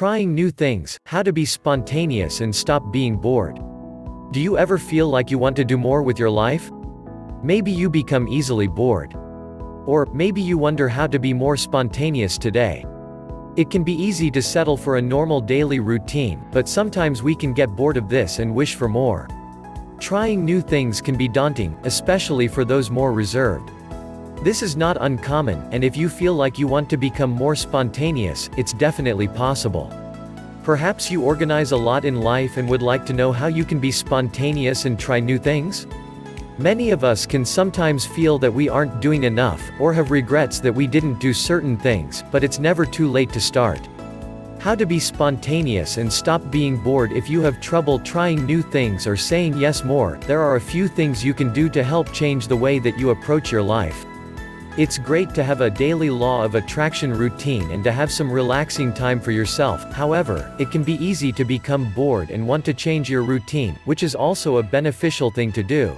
Trying new things, how to be spontaneous and stop being bored. Do you ever feel like you want to do more with your life? Maybe you become easily bored. Or, maybe you wonder how to be more spontaneous today. It can be easy to settle for a normal daily routine, but sometimes we can get bored of this and wish for more. Trying new things can be daunting, especially for those more reserved. This is not uncommon, and if you feel like you want to become more spontaneous, it's definitely possible. Perhaps you organize a lot in life and would like to know how you can be spontaneous and try new things? Many of us can sometimes feel that we aren't doing enough, or have regrets that we didn't do certain things, but it's never too late to start. How to be spontaneous and stop being bored. If you have trouble trying new things or saying yes more, there are a few things you can do to help change the way that you approach your life. It's great to have a daily law of attraction routine and to have some relaxing time for yourself. However, it can be easy to become bored and want to change your routine, which is also a beneficial thing to do.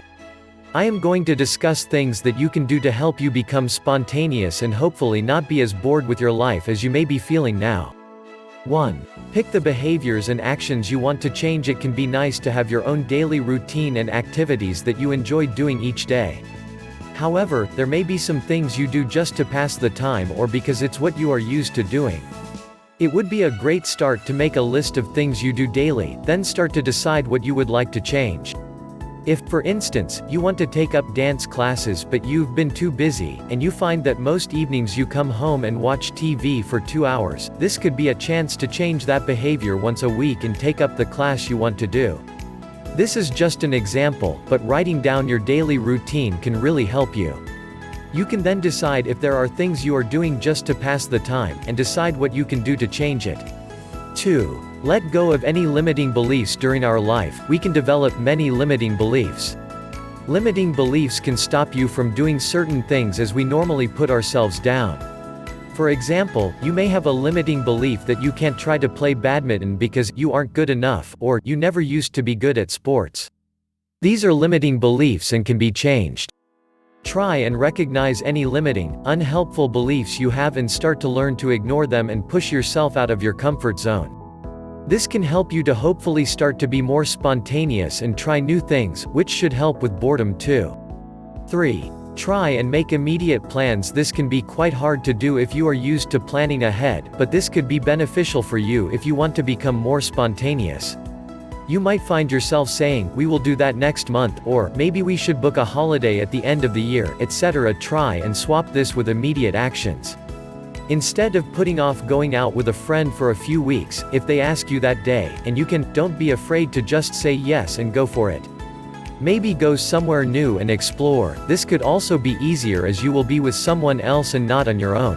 I am going to discuss things that you can do to help you become spontaneous and hopefully not be as bored with your life as you may be feeling now. 1. Pick the behaviors and actions you want to change. It can be nice to have your own daily routine and activities that you enjoy doing each day. However, there may be some things you do just to pass the time or because it's what you are used to doing. It would be a great start to make a list of things you do daily, then start to decide what you would like to change. If, for instance, you want to take up dance classes but you've been too busy, and you find that most evenings you come home and watch TV for 2 hours, this could be a chance to change that behavior once a week and take up the class you want to do. This is just an example, but writing down your daily routine can really help you. You can then decide if there are things you are doing just to pass the time, and decide what you can do to change it. 2. Let go of any limiting beliefs. During our life, we can develop many limiting beliefs. Limiting beliefs can stop you from doing certain things as we normally put ourselves down. For example, you may have a limiting belief that you can't try to play badminton because you aren't good enough, or you never used to be good at sports. These are limiting beliefs and can be changed. Try and recognize any limiting, unhelpful beliefs you have and start to learn to ignore them and push yourself out of your comfort zone. This can help you to hopefully start to be more spontaneous and try new things, which should help with boredom too. 3. Try and make immediate plans. This can be quite hard to do if you are used to planning ahead, but this could be beneficial for you if you want to become more spontaneous. You might find yourself saying, "We will do that next month," or "Maybe we should book a holiday at the end of the year," etc. Try and swap this with immediate actions. Instead of putting off going out with a friend for a few weeks, if they ask you that day, and you can, don't be afraid to just say yes and go for it. Maybe go somewhere new and explore. This could also be easier as you will be with someone else and not on your own.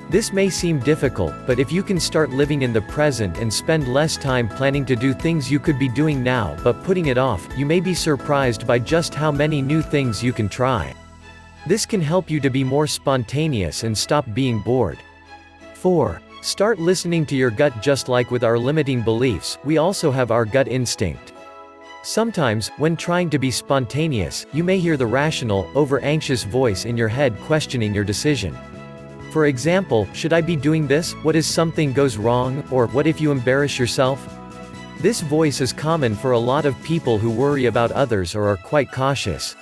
This may seem difficult, but if you can start living in the present and spend less time planning to do things you could be doing now but putting it off, you may be surprised by just how many new things you can try. This can help you to be more spontaneous and stop being bored. 4. Start listening to your gut. Just like with our limiting beliefs, we also have our gut instinct. Sometimes, when trying to be spontaneous, you may hear the rational, over-anxious voice in your head questioning your decision. For example, should I be doing this? What if something goes wrong? Or, what if you embarrass yourself? This voice is common for a lot of people who worry about others or are quite cautious.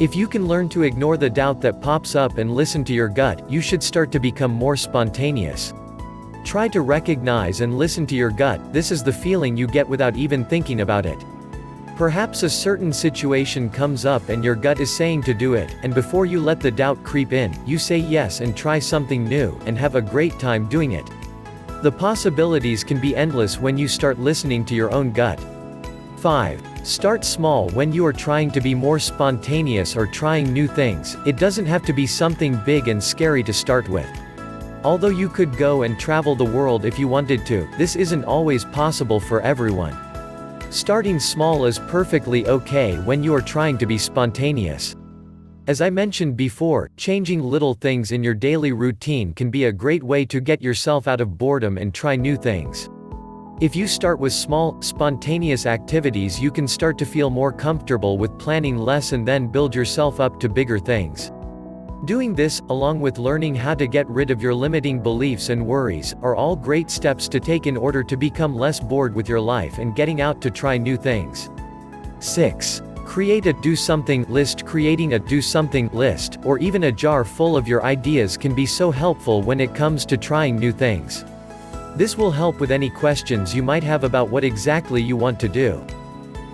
If you can learn to ignore the doubt that pops up and listen to your gut, you should start to become more spontaneous. Try to recognize and listen to your gut. This is the feeling you get without even thinking about it. Perhaps a certain situation comes up and your gut is saying to do it, and before you let the doubt creep in, you say yes and try something new, and have a great time doing it. The possibilities can be endless when you start listening to your own gut. 5. Start small. When you are trying to be more spontaneous or trying new things, it doesn't have to be something big and scary to start with. Although you could go and travel the world if you wanted to, this isn't always possible for everyone. Starting small is perfectly okay when you are trying to be spontaneous. As I mentioned before, changing little things in your daily routine can be a great way to get yourself out of boredom and try new things. If you start with small, spontaneous activities, you can start to feel more comfortable with planning less and then build yourself up to bigger things. Doing this, along with learning how to get rid of your limiting beliefs and worries, are all great steps to take in order to become less bored with your life and getting out to try new things. 6. Create a do something list. Creating a do something list, or even a jar full of your ideas, can be so helpful when it comes to trying new things. This will help with any questions you might have about what exactly you want to do.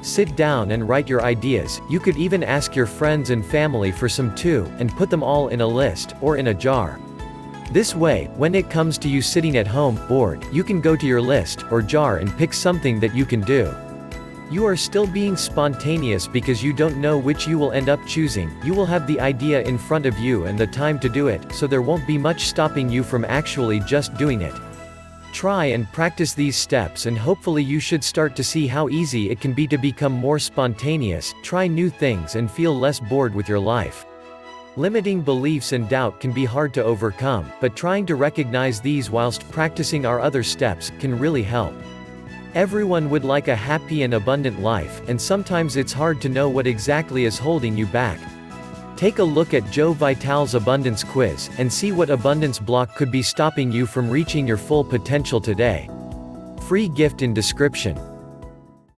Sit down and write your ideas. You could even ask your friends and family for some too, and put them all in a list, or in a jar. This way, when it comes to you sitting at home, bored, you can go to your list, or jar and pick something that you can do. You are still being spontaneous because you don't know which you will end up choosing. You will have the idea in front of you and the time to do it, so there won't be much stopping you from actually just doing it. Try and practice these steps and hopefully you should start to see how easy it can be to become more spontaneous, try new things and feel less bored with your life. Limiting beliefs and doubt can be hard to overcome, but trying to recognize these whilst practicing our other steps can really help. Everyone would like a happy and abundant life, and sometimes it's hard to know what exactly is holding you back. Take a look at Joe Vital's abundance quiz, and see what abundance block could be stopping you from reaching your full potential today. Free gift in description.